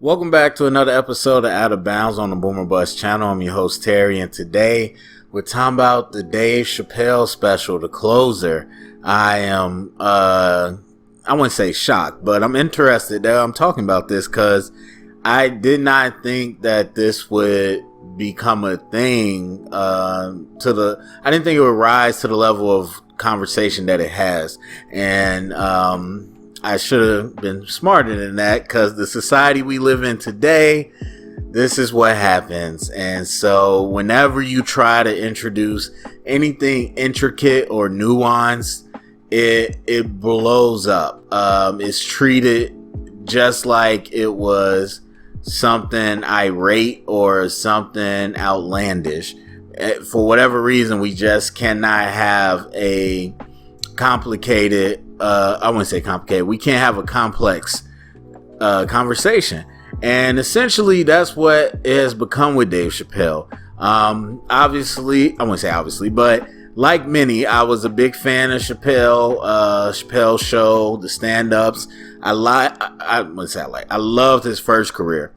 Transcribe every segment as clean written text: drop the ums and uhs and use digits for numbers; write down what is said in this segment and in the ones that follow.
Welcome back to another episode of Out of Bounds on the Boomer Bus channel. I'm your host Terry, and today we're talking about the Dave Chappelle special, The Closer. I am, I wouldn't say shocked, but I'm interested that I'm talking about this because I did not think that this would become a thing. I didn't think it would rise to the level of conversation that it has, and I should have been smarter than that, because the society we live in today, this is what happens. And so whenever you try to introduce anything intricate or nuanced, it blows up. It's treated just like it was something irate or something outlandish. For whatever reason, we just cannot have a complicated, I wouldn't say complicated, we can't have a complex conversation. And essentially that's what it has become with Dave Chappelle. Obviously, I wouldn't say obviously, but like many, I was a big fan of Chappelle show, the stand-ups. I loved his first career.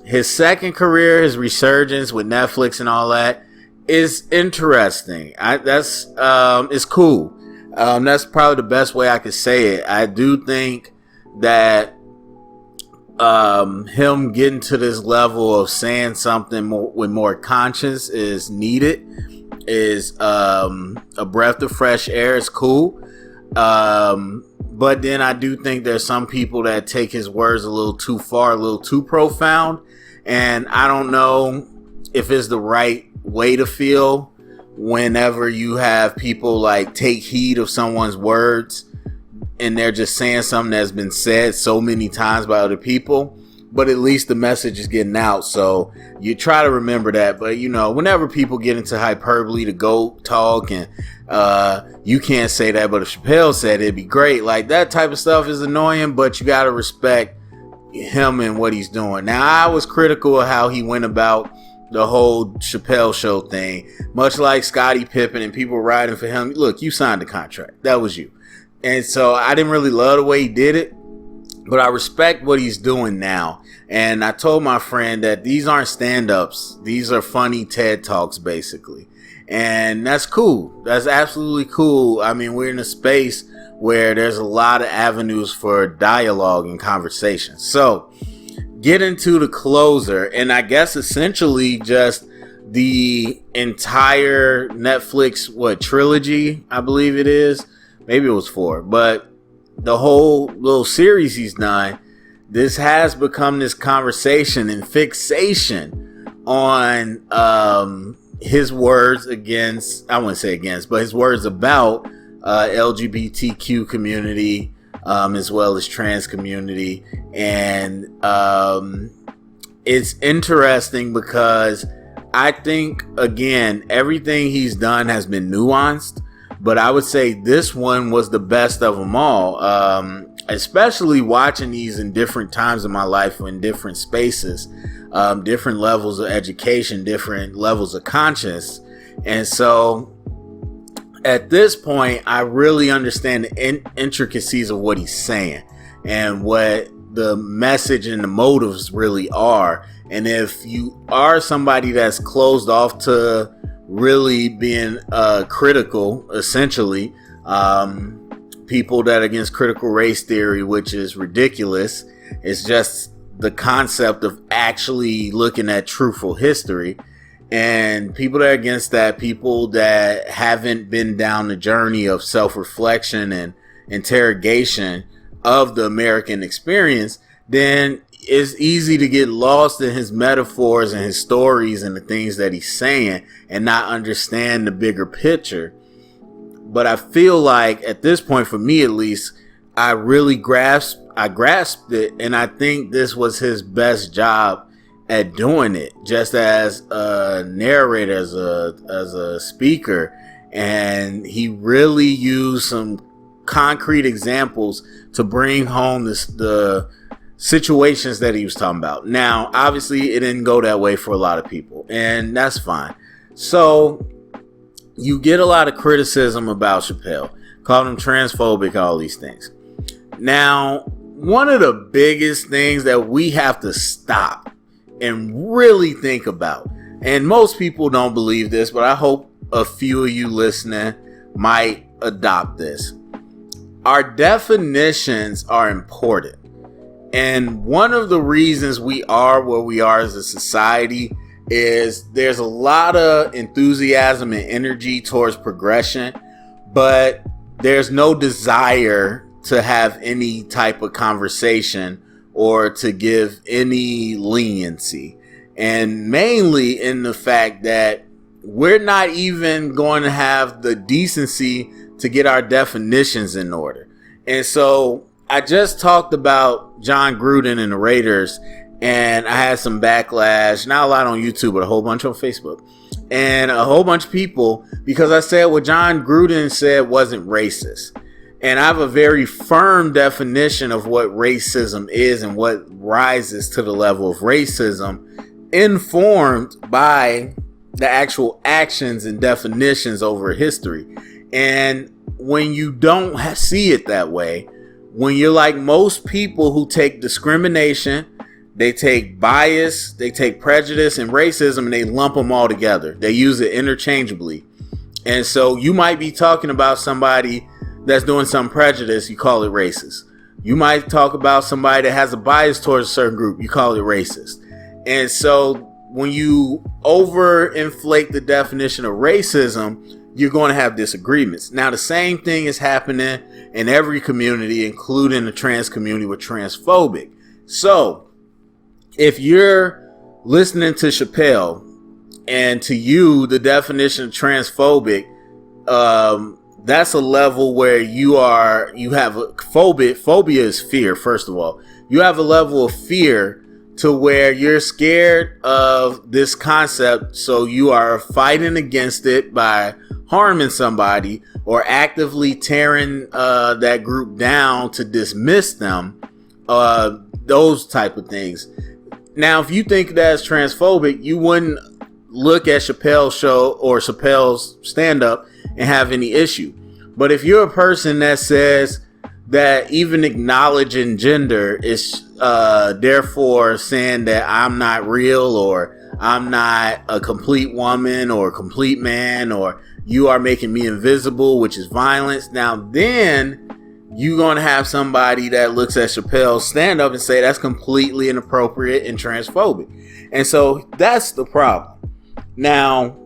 His second career, his resurgence with Netflix and all that, is interesting. It's cool. That's probably the best way I could say it. I do think that him getting to this level of saying something with more conscience is needed, is a breath of fresh air. It's cool. But then I do think there's some people that take his words a little too far, a little too profound. And I don't know if it's the right way to feel whenever you have people like take heed of someone's words and they're just saying something that's been said so many times by other people, but at least the message is getting out. So you try to remember that. But you know, whenever people get into hyperbole, the GOAT talk, and you can't say that, but if Chappelle said it, it'd be great. Like, that type of stuff is annoying, but you got to respect him and what he's doing. Now, I was critical of how he went about the whole Chappelle show thing, much like Scottie Pippen and people riding for him. Look, you signed the contract. That was you. And so I didn't really love the way he did it, but I respect what he's doing now. And I told my friend that these aren't stand-ups. These are funny TED Talks, basically. And that's cool. That's absolutely cool. I mean, we're in a space where there's a lot of avenues for dialogue and conversation. So get into The Closer, and I guess essentially just the entire Netflix trilogy, I believe it is. Maybe it was 4, but the whole little series he's done, this has become this conversation and fixation on his words against, I wouldn't say against, but his words about LGBTQ community, as well as trans community. And it's interesting because I think, again, everything he's done has been nuanced, but I would say this one was the best of them all, especially watching these in different times of my life, in different spaces, different levels of education, different levels of conscience. And so at this point, I really understand the intricacies of what he's saying and what the message and the motives really are. And if you are somebody that's closed off to really being critical, essentially, people that are against critical race theory, which is ridiculous, it's just the concept of actually looking at truthful history. And people that are against that, people that haven't been down the journey of self-reflection and interrogation of the American experience, then it's easy to get lost in his metaphors and his stories and the things that he's saying and not understand the bigger picture. But I feel like at this point, for me at least, I really grasped it, and I think this was his best job at doing it, just as a narrator, as a speaker. And he really used some concrete examples to bring home the situations that he was talking about. Now, obviously, it didn't go that way for a lot of people, and that's fine. So you get a lot of criticism about Chappelle, calling him transphobic, all these things. Now, one of the biggest things that we have to stop and really think about, and most people don't believe this, but I hope a few of you listening might adopt this. Our definitions are important. And one of the reasons we are where we are as a society is there's a lot of enthusiasm and energy towards progression, but there's no desire to have any type of conversation or to give any leniency. And mainly in the fact that we're not even going to have the decency to get our definitions in order. And so I just talked about John Gruden and the Raiders, and I had some backlash, not a lot on YouTube, but a whole bunch on Facebook, and a whole bunch of people, because I said what John Gruden said wasn't racist. And I have a very firm definition of what racism is and what rises to the level of racism, informed by the actual actions and definitions over history. And when you don't see it that way, when you're like most people who take discrimination, they take bias, they take prejudice and racism, and they lump them all together. They use it interchangeably. And so you might be talking about somebody that's doing some prejudice, you call it racist. You might talk about somebody that has a bias towards a certain group, you call it racist. And so when you overinflate the definition of racism, you're going to have disagreements. Now, the same thing is happening in every community, including the trans community, with transphobic. So if you're listening to Chappelle, and to you, the definition of transphobic, that's a level where you have a phobia. Phobia is fear, first of all. You have a level of fear to where you're scared of this concept, so you are fighting against it by harming somebody or actively tearing that group down to dismiss them, those type of things. Now, if you think that's transphobic, you wouldn't look at Chappelle's show or Chappelle's stand-up and have any issue. But if you're a person that says that even acknowledging gender is therefore saying that I'm not real, or I'm not a complete woman or a complete man, or you are making me invisible, which is violence, now then you're going to have somebody that looks at Chappelle's stand up and say that's completely inappropriate and transphobic. And so that's the problem. Now,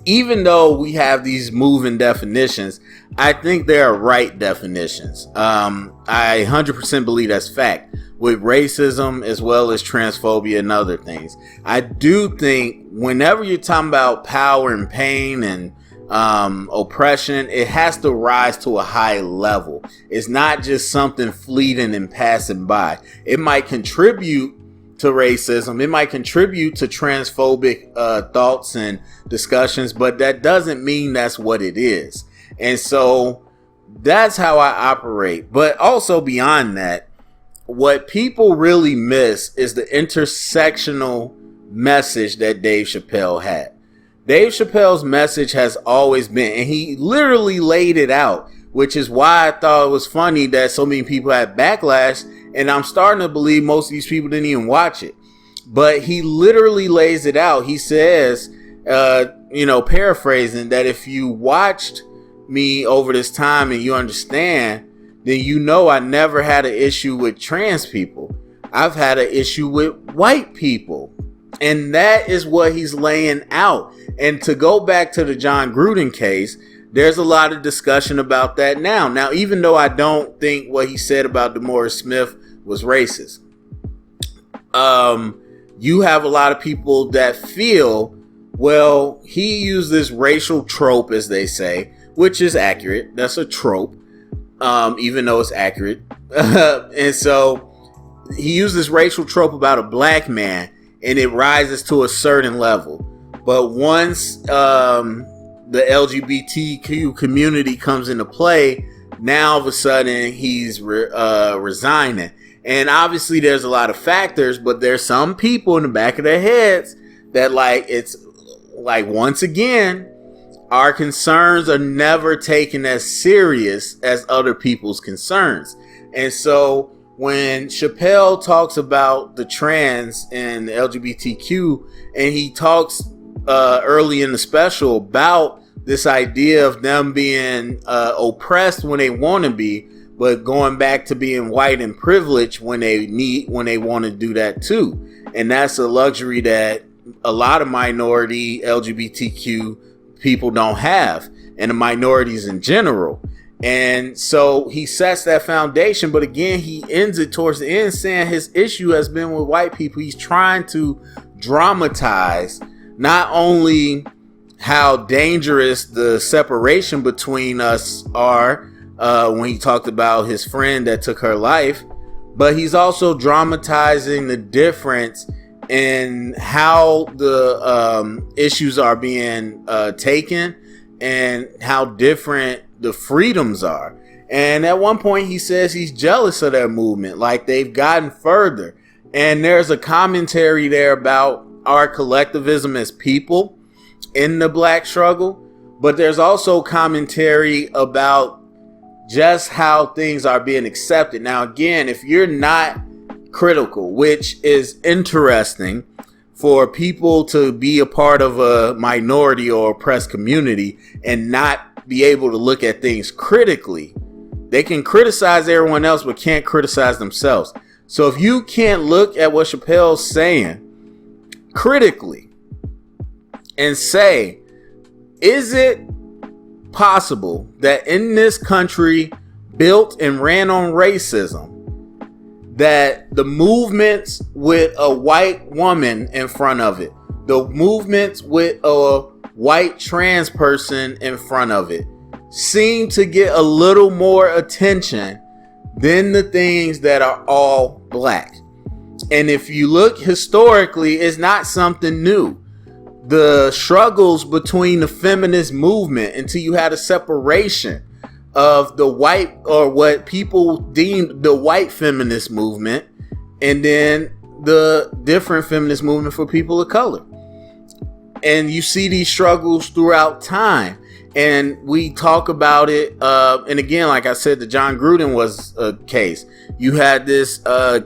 even though we have these moving definitions, I think there are right definitions. I 100% believe that's fact with racism as well as transphobia and other things. I do think whenever you're talking about power and pain and oppression, it has to rise to a high level. It's not just something fleeting and passing by. It might contribute to racism, it might contribute to transphobic thoughts and discussions, but that doesn't mean that's what it is. And so that's how I operate. But also beyond that, what people really miss is the intersectional message that Dave Chappelle had. Dave Chappelle's message has always been, and he literally laid it out, which is why I thought it was funny that so many people had backlash, and I'm starting to believe most of these people didn't even watch it. But he literally lays it out. He says, paraphrasing, that if you watched me over this time and you understand, then you know I never had an issue with trans people. I've had an issue with white people. And that is what he's laying out. And to go back to the John Gruden case, there's a lot of discussion about that now. Now, even though I don't think what he said about DeMaurice Smith was racist, you have a lot of people that feel, well, he used this racial trope, as they say, which is accurate. That's a trope, even though it's accurate. And so he used this racial trope about a black man, and it rises to a certain level. But once the LGBTQ community comes into play, now all of a sudden he's resigning. And obviously there's a lot of factors, but there's some people in the back of their heads that it's like, once again, our concerns are never taken as serious as other people's concerns. And so when Chappelle talks about the trans and the LGBTQ, and he talks early in the special about this idea of them being oppressed when they want to be, but going back to being white and privileged when they want to do that too. And that's a luxury that a lot of minority LGBTQ people don't have, and the minorities in general. And so he sets that foundation, but again, he ends it towards the end saying his issue has been with white people. He's trying to dramatize not only how dangerous the separation between us are, when he talked about his friend that took her life, but he's also dramatizing the difference in how the issues are being taken and how different the freedoms are. And at one point he says he's jealous of that movement, like they've gotten further. And there's a commentary there about our collectivism as people in the black struggle, but there's also commentary about just how things are being accepted. Now, again, if you're not critical, which is interesting for people to be a part of a minority or oppressed community and not be able to look at things critically. They can criticize everyone else, but can't criticize themselves. So if you can't look at what Chappelle's saying critically and say, is it possible that in this country built and ran on racism, that the movements with a white woman in front of it, the movements with a white trans person in front of it, seem to get a little more attention than the things that are all black? And if you look historically, it's not something new. The struggles between the feminist movement until you had a separation of the white, or what people deemed the white feminist movement, and then the different feminist movement for people of color. And you see these struggles throughout time. And we talk about it. And again, like I said, the John Gruden was a case. You had this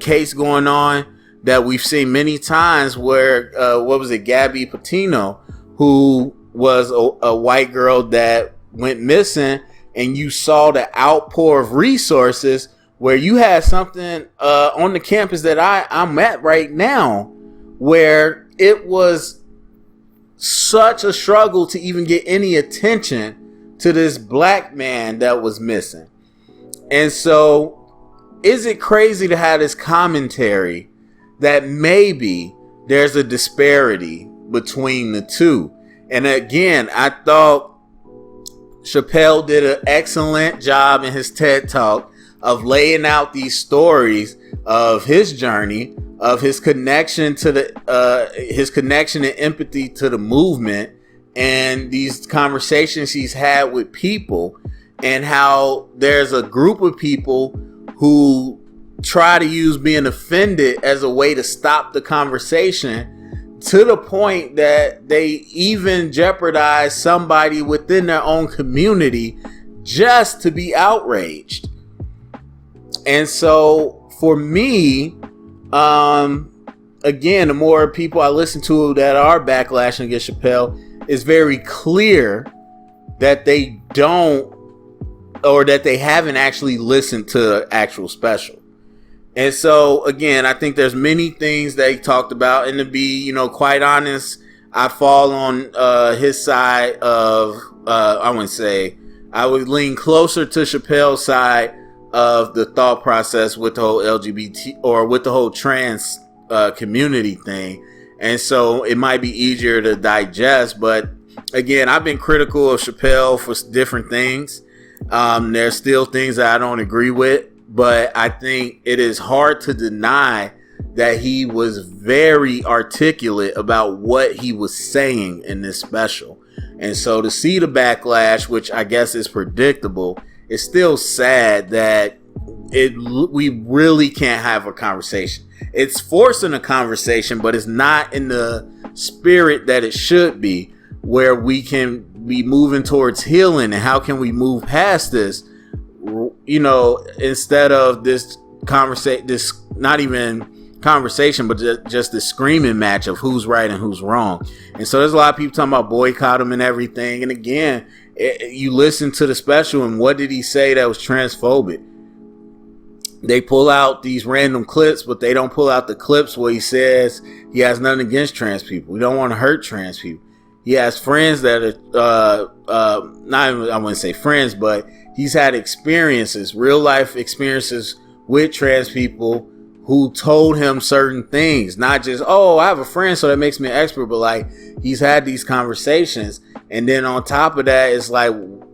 case going on that we've seen many times where, Gabby Petito, who was a white girl that went missing, and you saw the outpour of resources where you had something on the campus that I'm at right now, where it was such a struggle to even get any attention to this black man that was missing. And so is it crazy to have this commentary that maybe there's a disparity between the two? And again, I thought Chappelle did an excellent job in his TED Talk of laying out these stories of his journey, of his connection to his connection and empathy to the movement, and these conversations he's had with people, and how there's a group of people who try to use being offended as a way to stop the conversation, to the point that they even jeopardize somebody within their own community just to be outraged. And so for me, again, the more people I listen to that are backlashing against Chappelle, it's very clear that they don't, or that they haven't actually listened to the actual special. And so, again, I think there's many things that he talked about. And to be, quite honest, I fall on his side of, I wouldn't say, I would lean closer to Chappelle's side of the thought process with the whole LGBT, or with the whole trans community thing. And so it might be easier to digest. But again, I've been critical of Chappelle for different things. There's still things that I don't agree with. But I think it is hard to deny that he was very articulate about what he was saying in this special. And so to see the backlash, which I guess is predictable, it's still sad that we really can't have a conversation. It's forcing a conversation, but it's not in the spirit that it should be, where we can be moving towards healing. And how can we move past this? Instead of this this not even conversation, but just the screaming match of who's right and who's wrong. And so there's a lot of people talking about boycott him and everything. And again, you listen to the special, and what did he say that was transphobic? They pull out these random clips, but they don't pull out the clips where he says he has nothing against trans people. We don't want to hurt trans people. He has friends that are not even, I wouldn't say friends, but he's had experiences, real life experiences with trans people who told him certain things. Not just, oh, I have a friend, so that makes me an expert, but like he's had these conversations. And then on top of that, it's like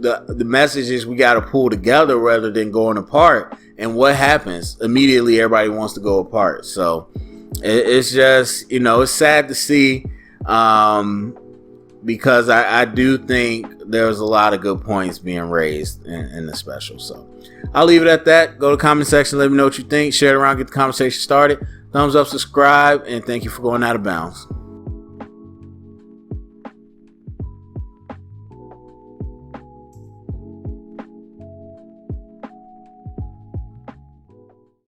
the messages we got to pull together rather than going apart. And what happens? Immediately, everybody wants to go apart. So it's just, it's sad to see, because I do think there's a lot of good points being raised in the special. So I'll leave it at that. Go to the comment section. Let me know what you think. Share it around. Get the conversation started. Thumbs up, subscribe, and thank you for going out of bounds.